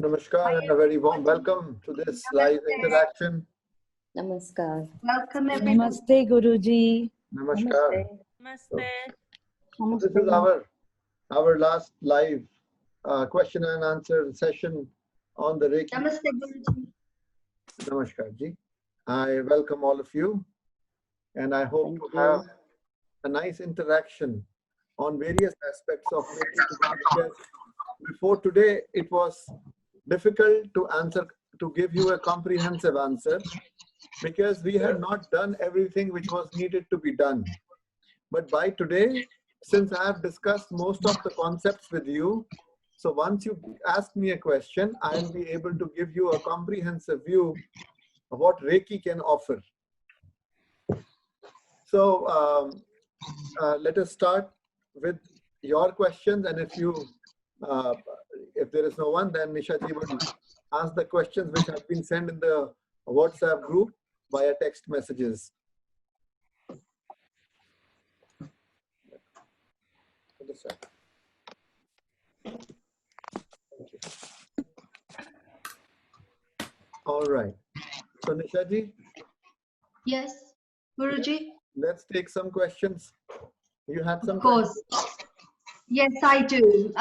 Namaskar and a very warm welcome to this live interaction. Namaskar. Welcome everyone. Namaste, Guruji. Namaskar. Namaste. So this is our last live question and answer session on the Reiki. Namaste, Guruji. Namaskar ji. I welcome all of you, and I hope to have a nice interaction on various aspects of Reiki. Because before today, it was difficult to answer, to give you a comprehensive answer, because we had not done everything which was needed to be done. But by today, since I have discussed most of the concepts with you, so once you ask me a question, I'll be able to give you a comprehensive view of what Reiki can offer. So let us start with your questions, and if there is no one, then Nishaji will ask the questions which have been sent in the WhatsApp group via text messages. All right. So Nishaji? Yes, Guruji? Let's take some questions. You had some Of course. Yes, I do.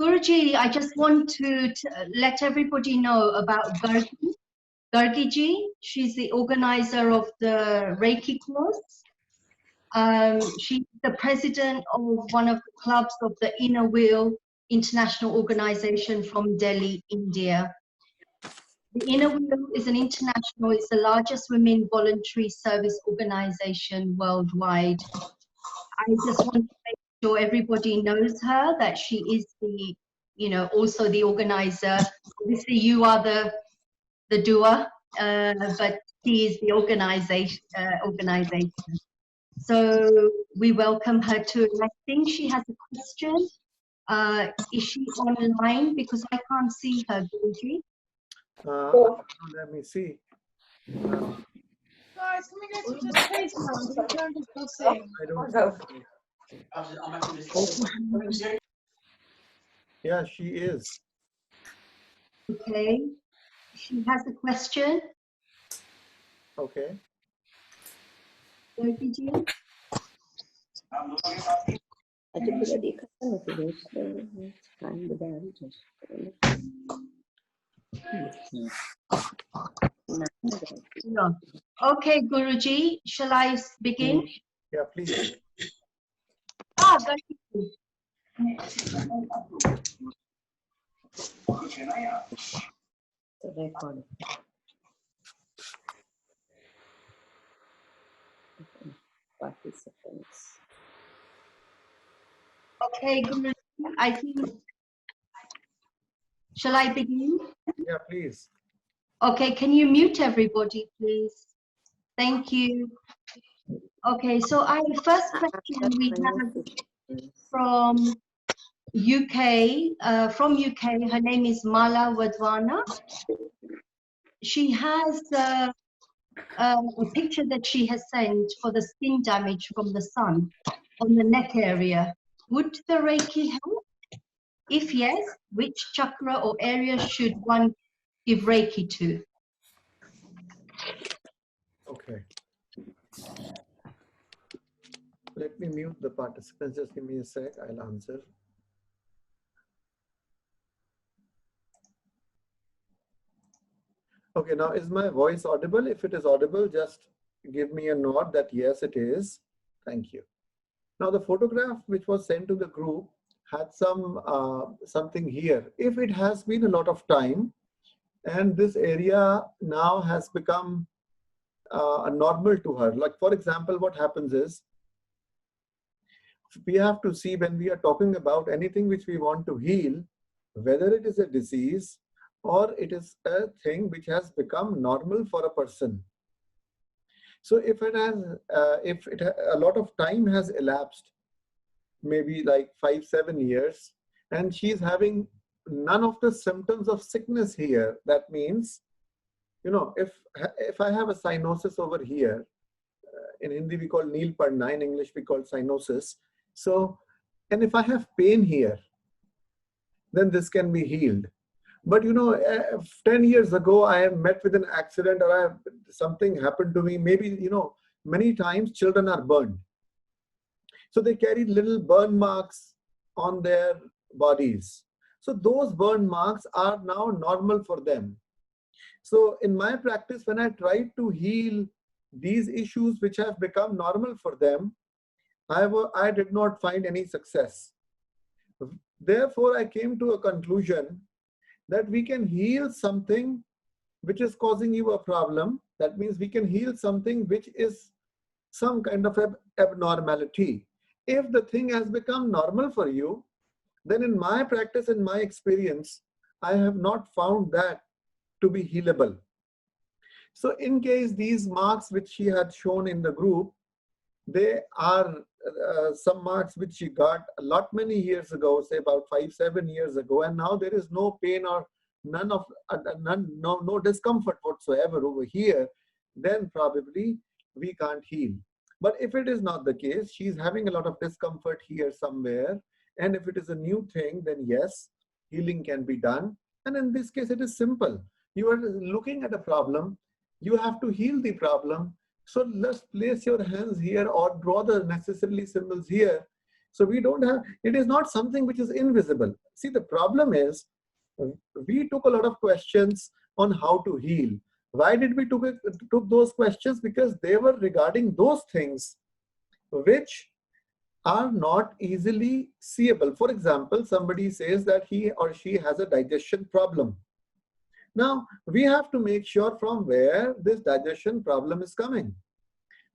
Guruji, I just want to let everybody know about Gargi. Gargi ji, she's the organizer of the Reiki course. She's the president of one of the clubs of the Inner Wheel International Organization from Delhi, India. The Inner Wheel is an international, it's the largest women voluntary service organization worldwide. I just want to make sure everybody knows her, that she is the, also the organizer. Obviously you are the doer, but she is the organization. So we welcome her too. I think she has a question. Is she online? Because I can't see her, Guruji. let me see. Guys, can we go to the page now? I don't. Yeah, she is. Okay. She has a question. Okay. Guruji. No. Okay, Guruji, shall I begin? Yeah, please. Guruji. Record. Participants. Okay, Guruji, I think. Shall I begin? Yeah, please. Okay, can you mute everybody, please? Thank you. Okay, so our first question we have from UK. Her name is Mala Wadwana. She has a picture that she has sent for the skin damage from the sun on the neck area. Would the Reiki help? If yes, which chakra or area should one give Reiki to? Okay. Let me mute the participants. Just give me a sec. I'll answer. Okay, now is my voice audible? If it is audible, just give me a nod that yes, it is. Thank you. Now the photograph which was sent to the group had something here. If it has been a lot of time and this area now has become normal to her, like for example, what happens is, we have to see when we are talking about anything which we want to heal, whether it is a disease or it is a thing which has become normal for a person. So if a lot of time has elapsed, maybe like 5-7 years, and she's having none of the symptoms of sickness here, that means, if I have a cyanosis over here, in Hindi we call Neel Padna, in English we call cyanosis. So, and if I have pain here, then this can be healed. But 10 years ago, I have met with an accident, or something happened to me. Maybe, many times children are burned. So they carry little burn marks on their bodies. So those burn marks are now normal for them. So in my practice, when I tried to heal these issues which have become normal for them, I did not find any success. Therefore, I came to a conclusion that we can heal something which is causing you a problem. That means we can heal something which is some kind of abnormality. If the thing has become normal for you, then in my practice, in my experience, I have not found that to be healable. So in case these marks which she had shown in the group, they are some marks which she got a lot many years ago, say about 5-7 years ago, and now there is no pain or no discomfort whatsoever over here, then probably we can't heal. But if it is not the case, she's having a lot of discomfort here somewhere, and if it is a new thing, then yes, healing can be done. And in this case, it is simple. You are looking at a problem, you have to heal the problem. So let's place your hands here or draw the necessary symbols here. So we don't have, it is not something which is invisible. See, the problem is, we took a lot of questions on how to heal. Why did we took those questions? Because they were regarding those things which are not easily seeable. For example, somebody says that he or she has a digestion problem. Now, we have to make sure from where this digestion problem is coming.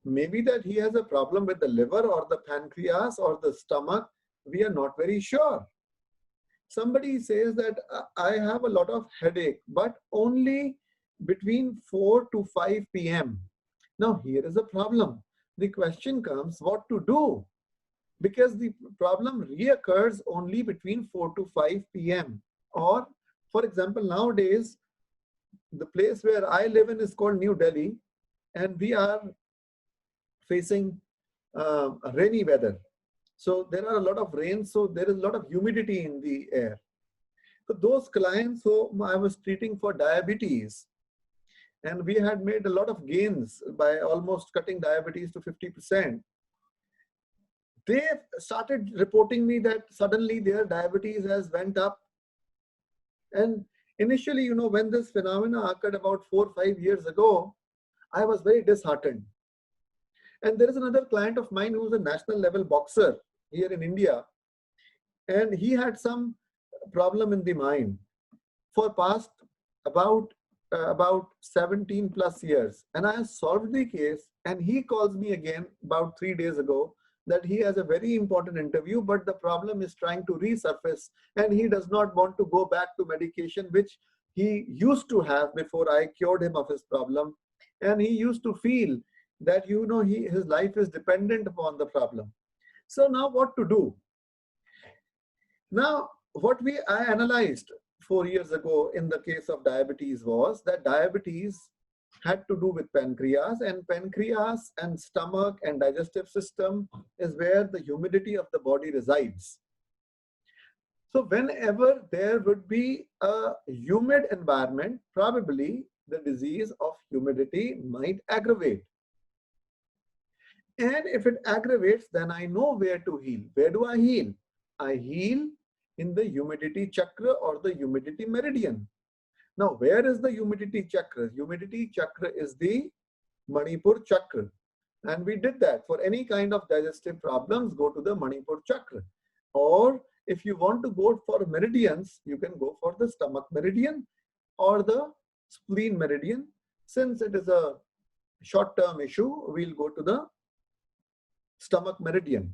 Maybe that he has a problem with the liver or the pancreas or the stomach. We are not very sure. Somebody says that I have a lot of headache, but only between 4 to 5 p.m. Now, here is a problem. The question comes, what to do? Because the problem reoccurs only between 4 to 5 p.m. Or, for example, nowadays, the place where I live in is called New Delhi, and we are facing rainy weather. So there are a lot of rain, so there is a lot of humidity in the air. So those clients who I was treating for diabetes, and we had made a lot of gains by almost cutting diabetes to 50%. They started reporting me that suddenly their diabetes has went up. And initially, when this phenomena occurred about 4 or 5 years ago, I was very disheartened. And there is another client of mine who's a national level boxer here in India. And he had some problem in the mind for past about 17 plus years. And I solved the case, and he calls me again about 3 days ago that he has a very important interview, but the problem is trying to resurface, and he does not want to go back to medication, which he used to have before I cured him of his problem. And he used to feel that, his life is dependent upon the problem. So now what to do? Now, what I analyzed 4 years ago in the case of diabetes was that diabetes had to do with pancreas, and pancreas and stomach and digestive system is where the humidity of the body resides. So whenever there would be a humid environment, probably the disease of humidity might aggravate. And if it aggravates, then I know where to heal. Where do I heal? I heal in the humidity chakra or the humidity meridian. Now, where is the humidity chakra? Humidity chakra is the Manipur chakra. And we did that. For any kind of digestive problems, go to the Manipur chakra. Or if you want to go for meridians, you can go for the stomach meridian or the spleen meridian. Since it is a short-term issue, we'll go to the stomach meridian.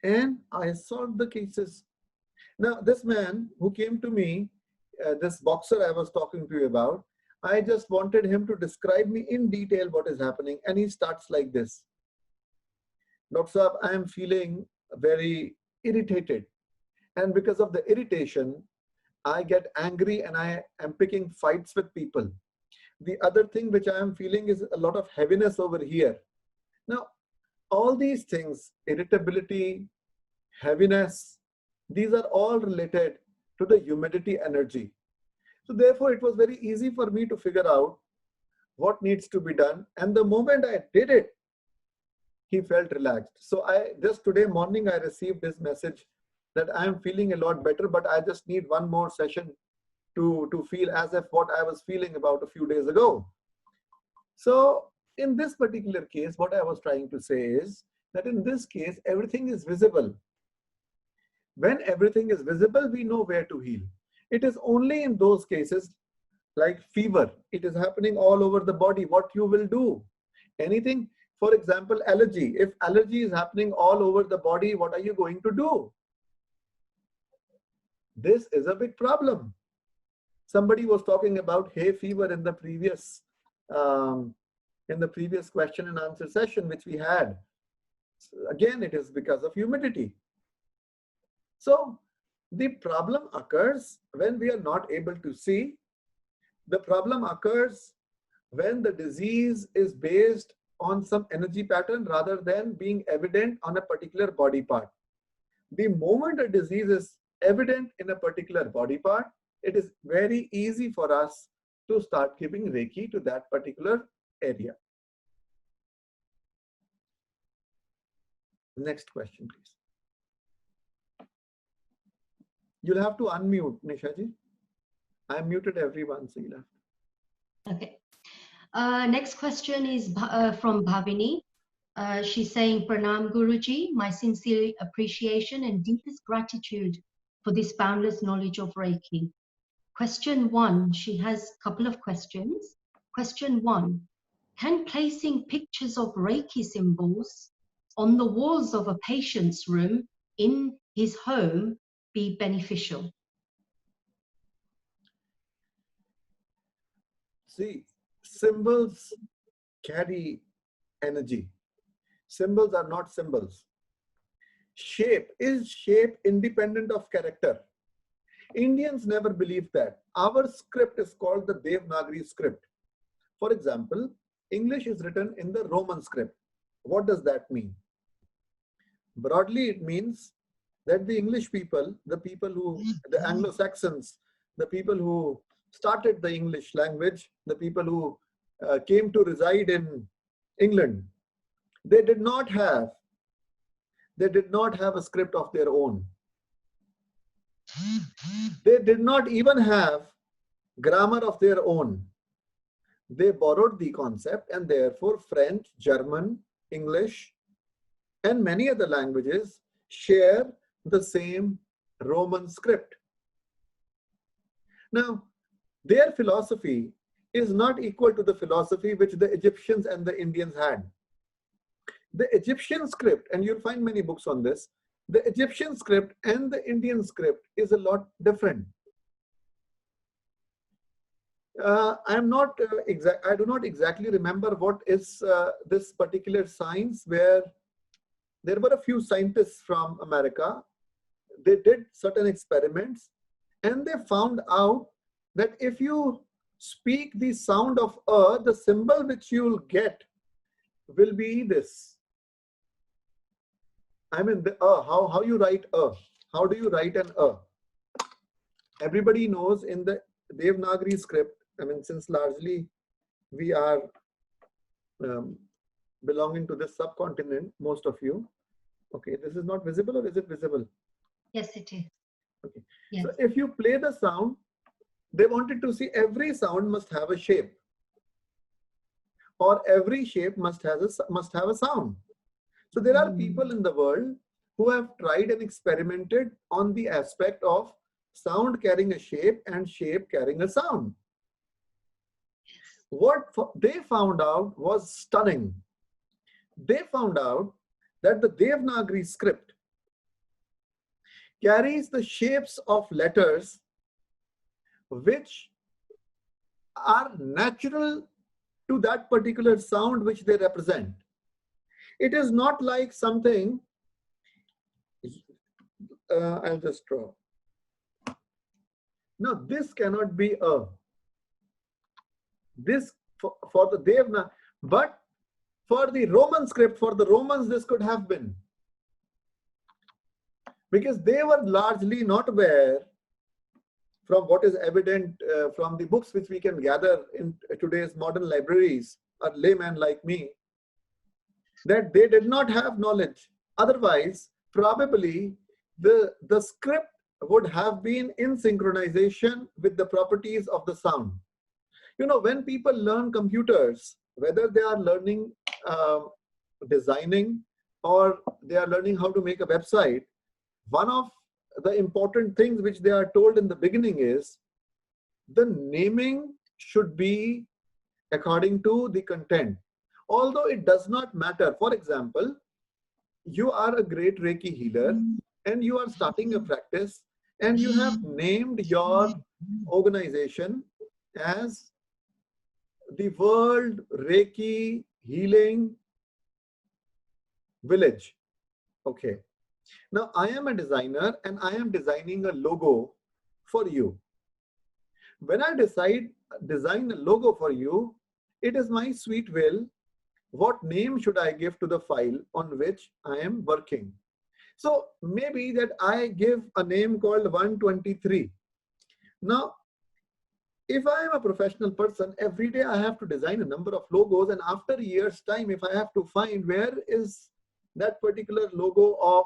And I solved the cases. Now, this man who came to me, this boxer I was talking to you about, I just wanted him to describe me in detail what is happening. And he starts like this. Dr. Saab, I am feeling very irritated. And because of the irritation, I get angry and I am picking fights with people. The other thing which I am feeling is a lot of heaviness over here. Now, all these things, irritability, heaviness, these are all related to the humidity energy. So therefore, it was very easy for me to figure out what needs to be done. And the moment I did it, he felt relaxed. So just today morning, I received this message that I am feeling a lot better, but I just need one more session to feel as if what I was feeling about a few days ago. So in this particular case, what I was trying to say is that in this case, everything is visible. When everything is visible, we know where to heal. It is only in those cases like fever, it is happening all over the body, what you will do. Anything, for example, allergy. If allergy is happening all over the body, what are you going to do? This is a big problem. Somebody was talking about hay fever in the previous question and answer session which we had. Again, it is because of humidity. So the problem occurs when we are not able to see. The problem occurs when the disease is based on some energy pattern rather than being evident on a particular body part. The moment a disease is evident in a particular body part, it is very easy for us to start giving Reiki to that particular area. Next question, please. You'll have to unmute, Nishaji. I muted everyone, so you'll have to. Okay. Next question is from Bhavini. She's saying, Pranam Guruji, my sincere appreciation and deepest gratitude for this boundless knowledge of Reiki. Question 1, she has a couple of questions. Question 1, can placing pictures of Reiki symbols on the walls of a patient's room in his home be beneficial? See, symbols carry energy. Symbols are not symbols. Shape is shape independent of character. Indians never believed that. Our script is called the Devanagari script. For example, English is written in the Roman script. What does that mean? Broadly, it means that the English people, the Anglo-Saxons, the people who started the English language, the people who came to reside in England, they did not have a script of their own. They did not even have grammar of their own. They borrowed the concept, and therefore French, German, English, and many other languages share the same Roman script. Now, their philosophy is not equal to the philosophy which the Egyptians and the Indians had. The Egyptian script, and you'll find many books on this, the Egyptian script and the Indian script is a lot different. I do not exactly remember what is this particular science, where there were a few scientists from America. They did certain experiments and they found out that if you speak the sound of the symbol which you will get will be this. I mean, the how you write how do you write an Everybody knows in the Devanagari script, I mean, since largely we are belonging to this subcontinent, most of you. Okay, this is not visible, or is it visible? Yes, it is. Okay. Yes. So if you play the sound, they wanted to see every sound must have a shape, or every shape must have a sound. So there are people in the world who have tried and experimented on the aspect of sound carrying a shape and shape carrying a sound. What they found out was stunning. They found out that the Devanagari script carries the shapes of letters which are natural to that particular sound which they represent. It is not like something, I'll just draw. No, this cannot be a. This for the Devanagari, but for the Roman script, for the Romans, this could have been. Because they were largely not aware from what is evident from the books which we can gather in today's modern libraries, a layman like me, that they did not have knowledge. Otherwise, probably the script would have been in synchronization with the properties of the sound. You know, when people learn computers, whether they are learning designing or they are learning how to make a website, one of the important things which they are told in the beginning is the naming should be according to the content. Although it does not matter. For example, you are a great Reiki healer and you are starting a practice and you have named your organization as the World Reiki Healing Village. Okay. Now I am a designer and I am designing a logo for you. When I design a logo for you, it is my sweet will. What name should I give to the file on which I am working? So maybe that I give a name called 123. Now, if I am a professional person, every day I have to design a number of logos, and after a year's time, if I have to find where is that particular logo of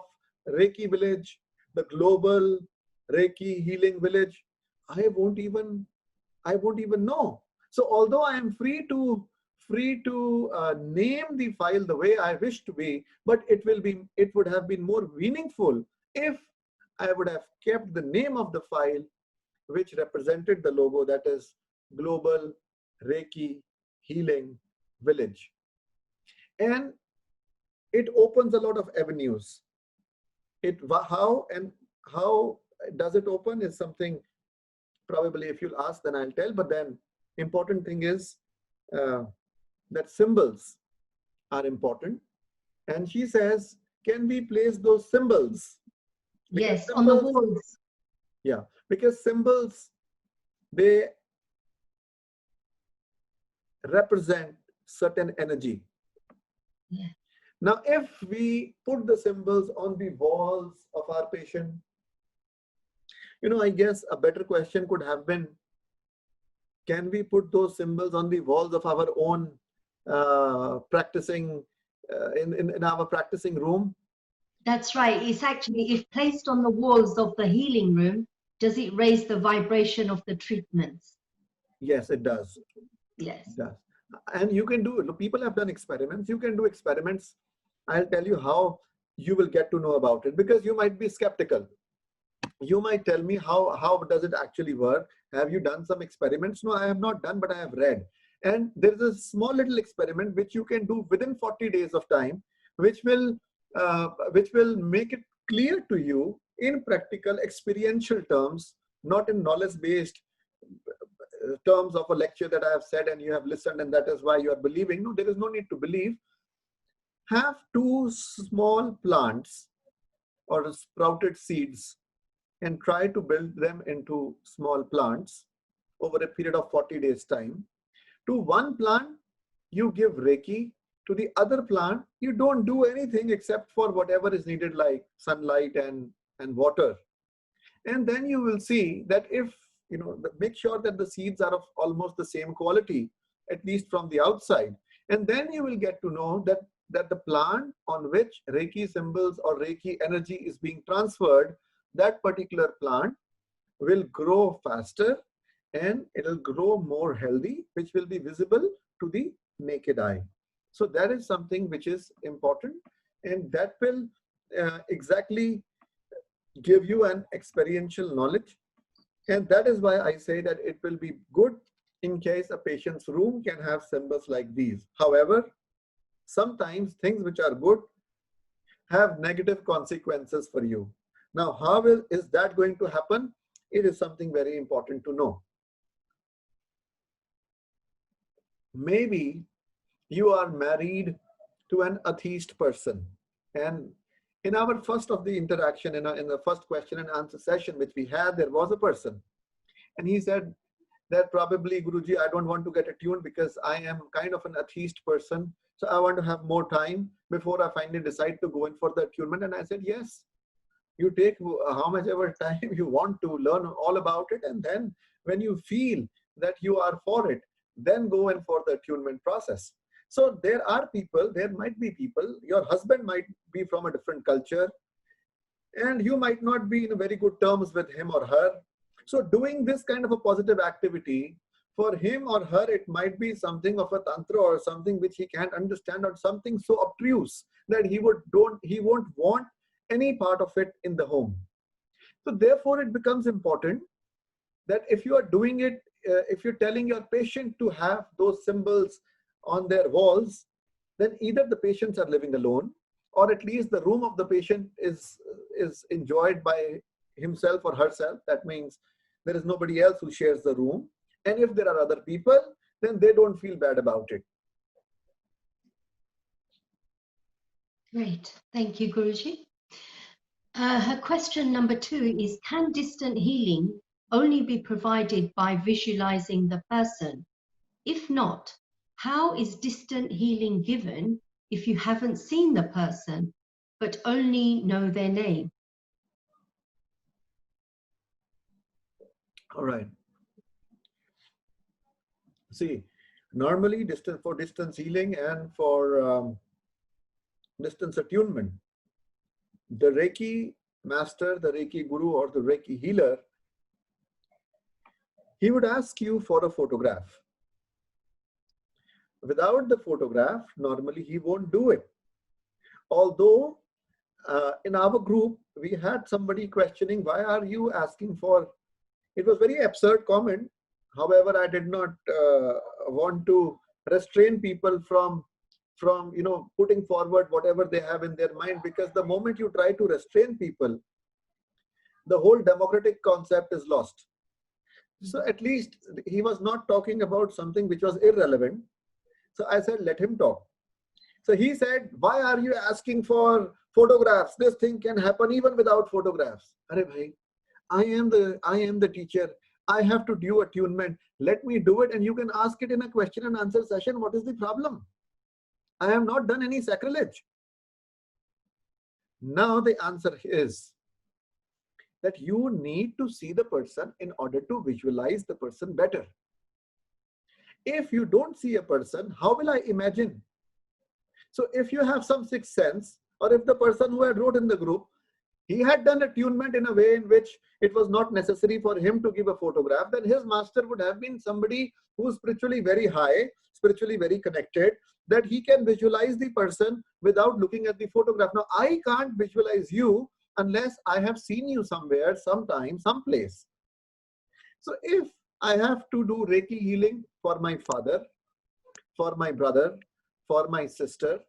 Reiki Village, the Global Reiki Healing Village, I won't even know. So although I am free to name the file the way I wish to be, but it would have been more meaningful if I would have kept the name of the file which represented the logo, that is Global Reiki Healing Village. And it opens a lot of avenues. How does it open is something probably if you'll ask, then I'll tell. But then important thing is that symbols are important. And she says, can we place those symbols? Because Yes, on the walls. Yeah, because symbols, they represent certain energy. Yeah. Now, if we put the symbols on the walls of our patient, you know, I guess a better question could have been, can we put those symbols on the walls of our own practicing, in our practicing room? That's right. It's actually, if placed on the walls of the healing room, does it raise the vibration of the treatments? Yes, it does. Yes. It does. And you can do it. People have done experiments. You can do experiments. I'll tell you how you will get to know about it, because you might be skeptical. You might tell me, how does it actually work? Have you done some experiments? No, I have not done, but I have read. And there is a small little experiment which you can do within 40 days of time, which will make it clear to you in practical experiential terms, not in knowledge-based terms of a lecture that I have said and you have listened and that is why you are believing. No, there is no need to believe. Have 2 small plants or sprouted seeds and try to build them into small plants over a period of 40 days time. To one plant, you give Reiki. To the other plant, you don't do anything except for whatever is needed, like sunlight and water. And then you will see that if, you know, make sure that the seeds are of almost the same quality, at least from the outside. And then you will get to know that the plant on which Reiki symbols or Reiki energy is being transferred, that particular plant will grow faster and it'll grow more healthy, which will be visible to the naked eye. So that is something which is important, and that will exactly give you an experiential knowledge. And that is why I say that it will be good in case a patient's room can have symbols like these. However, sometimes things which are good have negative consequences for you. Now, how is that going to happen? It is something very important to know. Maybe you are married to an atheist person, and in our first of the interaction, in the first question and answer session which we had, there was a person, and he said that probably, Guruji, I don't want to get attuned because I am kind of an atheist person, so I want to have more time before I finally decide to go in for the attunement. And I said, yes, You take how much ever time you want to learn all about it, and then when you feel that you are for it, then go in for the attunement process. So there are people, there might be people, your husband might be from a different culture, and you might not be in a very good terms with him or her. So doing this kind of a positive activity, for him or her, it might be something of a tantra or something which he can't understand, or something so obtruse that he won't want any part of it in the home. So therefore it becomes important that if you are doing it, if you're telling your patient to have those symbols on their walls, then either the patients are living alone, or at least the room of the patient is enjoyed by himself or herself. That means there is nobody else who shares the room. And if there are other people, then they don't feel bad about it. Great. Thank you, Guruji. Her question number 2 is, can distant healing only be provided by visualizing the person? If not, how is distant healing given if you haven't seen the person, but only know their name? All right. See, normally for distance healing and for distance attunement, the Reiki master, the Reiki guru, or the Reiki healer, he would ask you for a photograph. Without the photograph, normally he won't do it. Although in our group, we had somebody questioning, why are you asking for, it was very absurd comment. However, I did not want to restrain people from putting forward whatever they have in their mind, because the moment you try to restrain people, the whole democratic concept is lost. So at least he was not talking about something which was irrelevant. So I said, let him talk. So he said, why are you asking for photographs? This thing can happen even without photographs. Arey bhai, I am the teacher. I have to do attunement. Let me do it, and you can ask it in a question and answer session. What is the problem? I have not done any sacrilege. Now the answer is that you need to see the person in order to visualize the person better. If you don't see a person, how will I imagine? So if you have some sixth sense, or if the person who had wrote in the group, he had done attunement in a way in which it was not necessary for him to give a photograph, then his master would have been somebody who is spiritually very high, spiritually very connected, that he can visualize the person without looking at the photograph. Now, I can't visualize you unless I have seen you somewhere, sometime, someplace. So if I have to do Reiki healing for my father, for my brother, for my sister,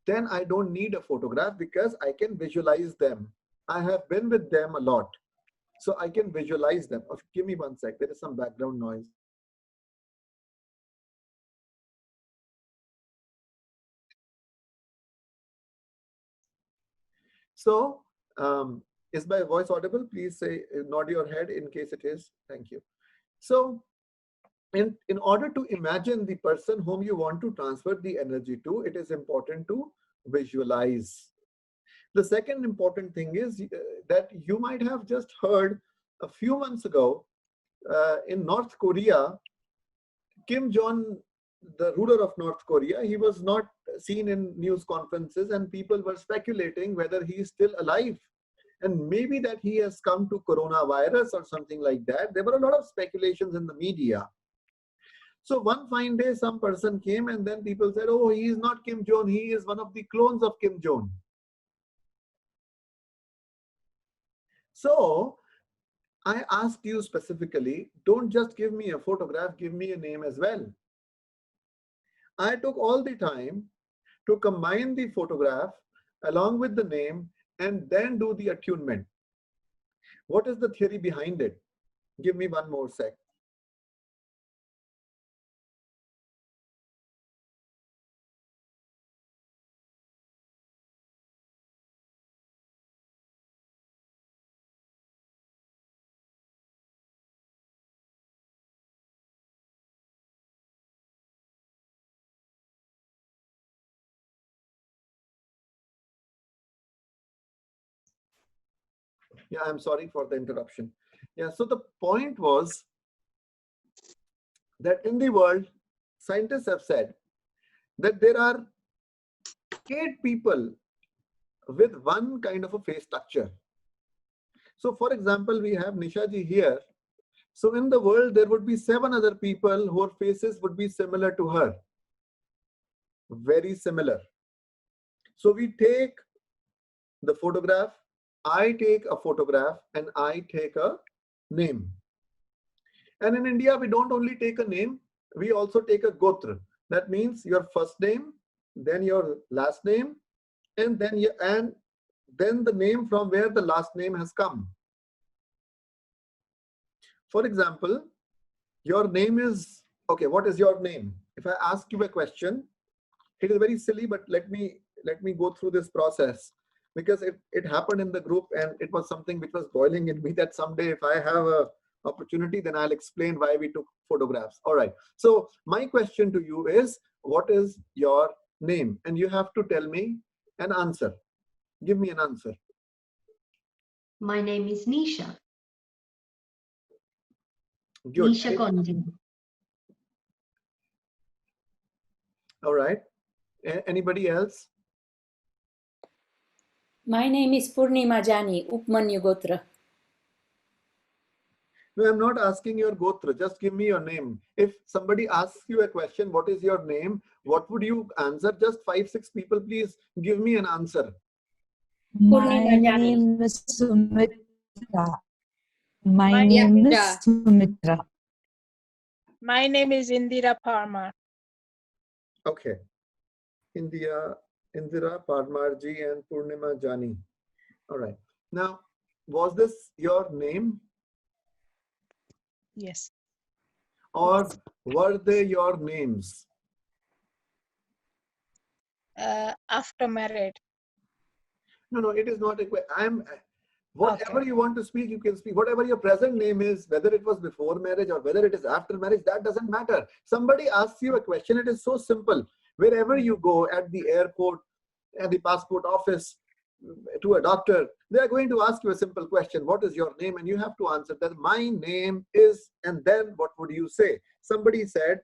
then I don't need a photograph because I can visualize them. I have been with them a lot, so I can visualize them. Give me one sec, there is some background noise. So, is my voice audible? Please say, nod your head in case it is. Thank you. So, in order to imagine the person whom you want to transfer the energy to, it is important to visualize. The second important thing is that you might have just heard a few months ago in North Korea, Kim Jong, the ruler of North Korea, he was not seen in news conferences, and people were speculating whether he is still alive. And maybe that he has come to coronavirus or something like that. There were a lot of speculations in the media. So one fine day, some person came and then people said, oh, he is not Kim Jong, he is one of the clones of Kim Jong. So I asked you specifically, don't just give me a photograph, give me a name as well. I took all the time to combine the photograph along with the name and then do the attunement. What is the theory behind it? Give me one more sec. Yeah, I'm sorry for the interruption. Yeah, so the point was that in the world, scientists have said that there are 8 people with one kind of a face structure. So for example, we have Nisha ji here. So in the world, there would be 7 other people whose faces would be similar to her. Very similar. So we take the photograph, I take a photograph, and I take a name. And in India, we don't only take a name, we also take a gotra. That means your first name, then your last name, and then the name from where the last name has come. For example, your name is, okay, what is your name? If I ask you a question, it is very silly, but let me go through this process, because it happened in the group and it was something which was boiling in me that someday if I have a opportunity, then I'll explain why we took photographs. All right. So my question to you is, what is your name? And you have to tell me an answer. Give me an answer. My name is Nisha. Good. Nisha Kondi. All right. Anybody else? My name is Purnima Jani, Upmanyu Gotra. No, I'm not asking your gotra. Just give me your name. If somebody asks you a question, what is your name? What would you answer? Just 5-6 people, please give me an answer. Purnima My Jani. name is Sumitra. My My name is Yeah. Sumitra. My name is Indira Parmar. Okay. Indira Parmarji and Purnima Jani. All right. Now, was this your name Yes. or were they your names? After married. No, it is not. Whatever you want to speak, you can speak. Whatever your present name is, whether it was before marriage or whether it is after marriage, that doesn't matter. Somebody asks you a question, it is so simple. Wherever you go, at the airport, at the passport office, to a doctor, they are going to ask you a simple question. What is your name? And you have to answer that my name is, and then what would you say? Somebody said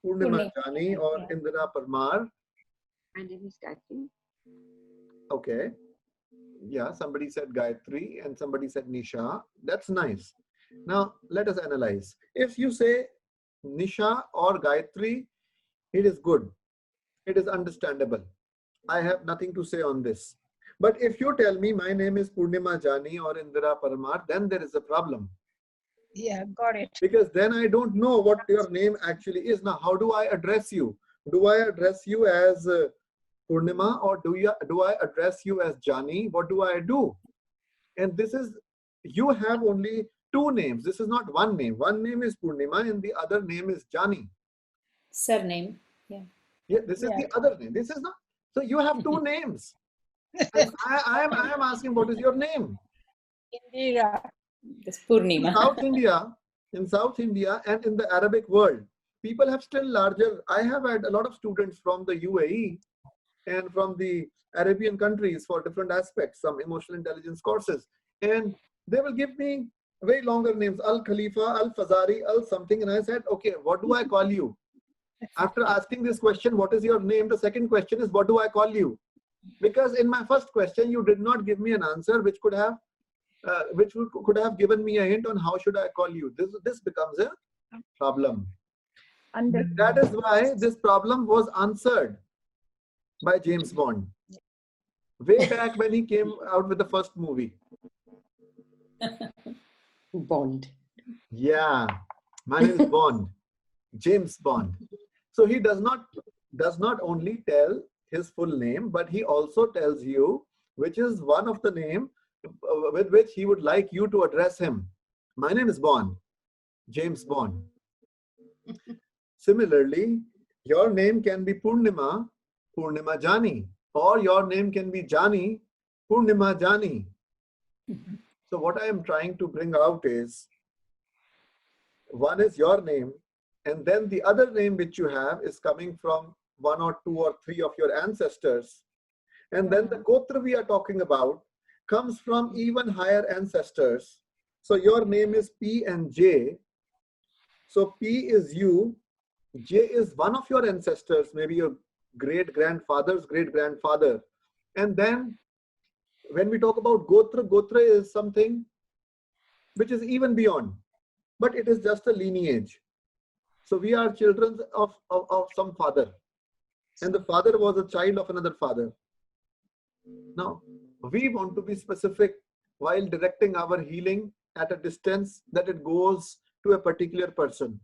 Purnima Jani or Indira Parmar. My name is Gayatri. Okay. Yeah, somebody said Gayatri and somebody said Nisha. That's nice. Now, let us analyze. If you say Nisha or Gayatri, it is good. It is understandable. I have nothing to say on this. But if you tell me my name is Purnima Jani or Indira Parmar, then there is a problem. Yeah, got it. Because then I don't know what your name actually is. Now, how do I address you? Do I address you as Purnima or do I address you as Jani? What do I do? And this is, you have only 2 names. This is not one name. One name is Purnima and the other name is Jani. Surname. Yeah, this is the other name. This is not. So you have 2 names. And I am asking, what is your name? Indira. This In Purnima. South India and in the Arabic world, people have still larger. I have had a lot of students from the UAE and from the Arabian countries for different aspects, some emotional intelligence courses. And they will give me way longer names, Al Khalifa, Al Fazari, Al something. And I said, okay, what do I call you? After asking this question, what is your name? The second question is, what do I call you? Because in my first question, you did not give me an answer which could have given me a hint on how should I call you. This becomes a problem. That is why this problem was answered by James Bond way back when he came out with the first movie. Bond. Yeah, my name is Bond, James Bond. So he does not only tell his full name, but he also tells you which is one of the name with which he would like you to address him. My name is Bond, James Bond. Similarly, your name can be Purnima, Purnima Jani, or your name can be Jani, Purnima Jani. So what I am trying to bring out is, one is your name, and then the other name which you have is coming from 1 or 2 or 3 of your ancestors. And then the gotra we are talking about comes from even higher ancestors. So your name is P and J. So P is you, J is one of your ancestors, maybe your great-grandfather's great-grandfather. And then when we talk about Gotra, Gotra is something which is even beyond, but it is just a lineage. So we are children of some father, and the father was a child of another father. Now, we want to be specific while directing our healing at a distance that it goes to a particular person.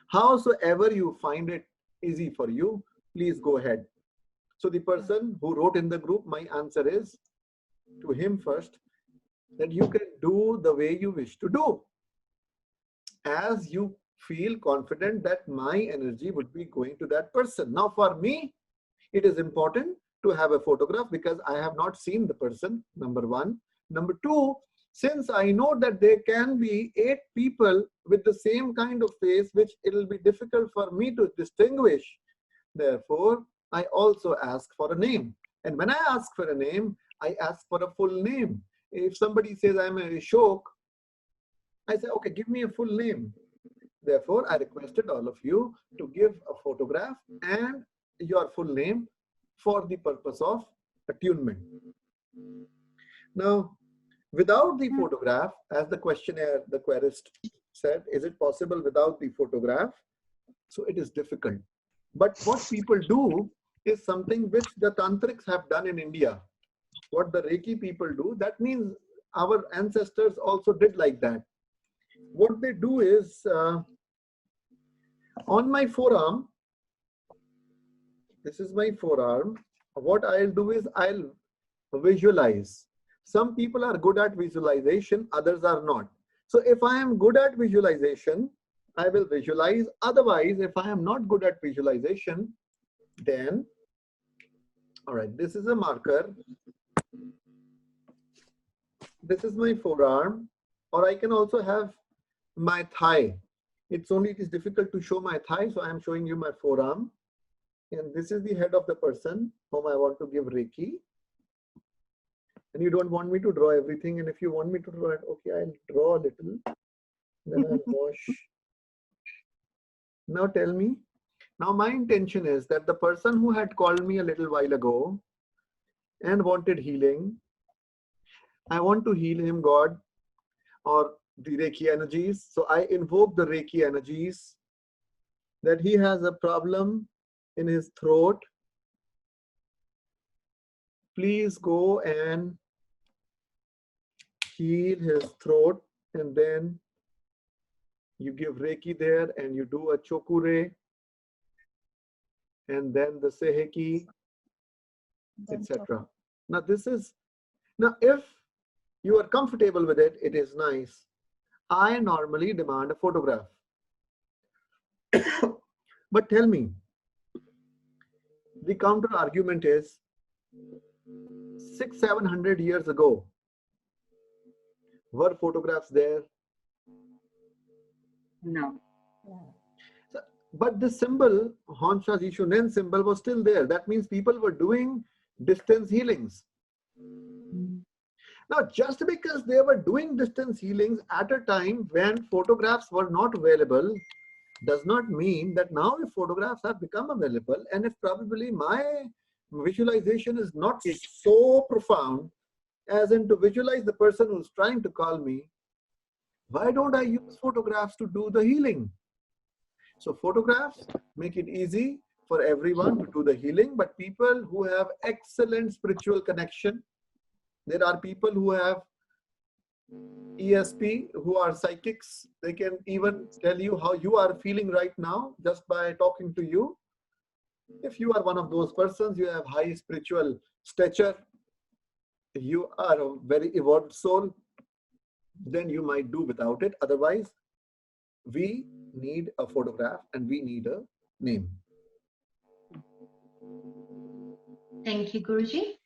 Howsoever you find it easy for you, please go ahead. So the person who wrote in the group, my answer is to him first, that you can do the way you wish to do. As you feel confident that my energy would be going to that person. Now for me, it is important to have a photograph because I have not seen the person, number one. Number two, since I know that there can be 8 people with the same kind of face, which it will be difficult for me to distinguish. Therefore, I also ask for a name. And when I ask for a name, I ask for a full name. If somebody says I'm a Ashok, I say, okay, give me a full name. Therefore, I requested all of you to give a photograph and your full name for the purpose of attunement. Now, without the photograph, as the questionnaire, the querist said, is it possible without the photograph? So it is difficult. But what people do is something which the tantrics have done in India. What the Reiki people do, that means our ancestors also did like that. What they do is, on my forearm, this is my forearm, what I'll do is I'll visualize. Some people are good at visualization, others are not. So if I am good at visualization, I will visualize. Otherwise, if I am not good at visualization, then, all right, this is a marker. This is my forearm, or I can also have my thigh. It is difficult to show my thigh, so I am showing you my forearm. And this is the head of the person whom I want to give Reiki. And you don't want me to draw everything. And if you want me to draw it, okay, I'll draw a little. Then I'll wash. Now tell me. Now my intention is that the person who had called me a little while ago and wanted healing, I want to heal him, God, or the Reiki energies. So I invoke the Reiki energies that he has a problem in his throat. Please go and heal his throat, and then you give Reiki there and you do a Chokure, and then the Seheki, etc. Now if you are comfortable with it, it is nice. I normally demand a photograph. But tell me, the counter argument is 600-700 years ago, were photographs there? No. So, but the symbol, Honsha Jishunen symbol, was still there. That means people were doing distance healings. Now, just because they were doing distance healings at a time when photographs were not available, does not mean that now if photographs have become available, and if probably my visualization is not so profound as in to visualize the person who's trying to call me, why don't I use photographs to do the healing? So photographs make it easy for everyone to do the healing, but people who have excellent spiritual connection, there are people who have ESP, who are psychics. They can even tell you how you are feeling right now just by talking to you. If you are one of those persons, you have high spiritual stature, you are a very evolved soul, then you might do without it. Otherwise, we need a photograph and we need a name. Thank you, Guruji.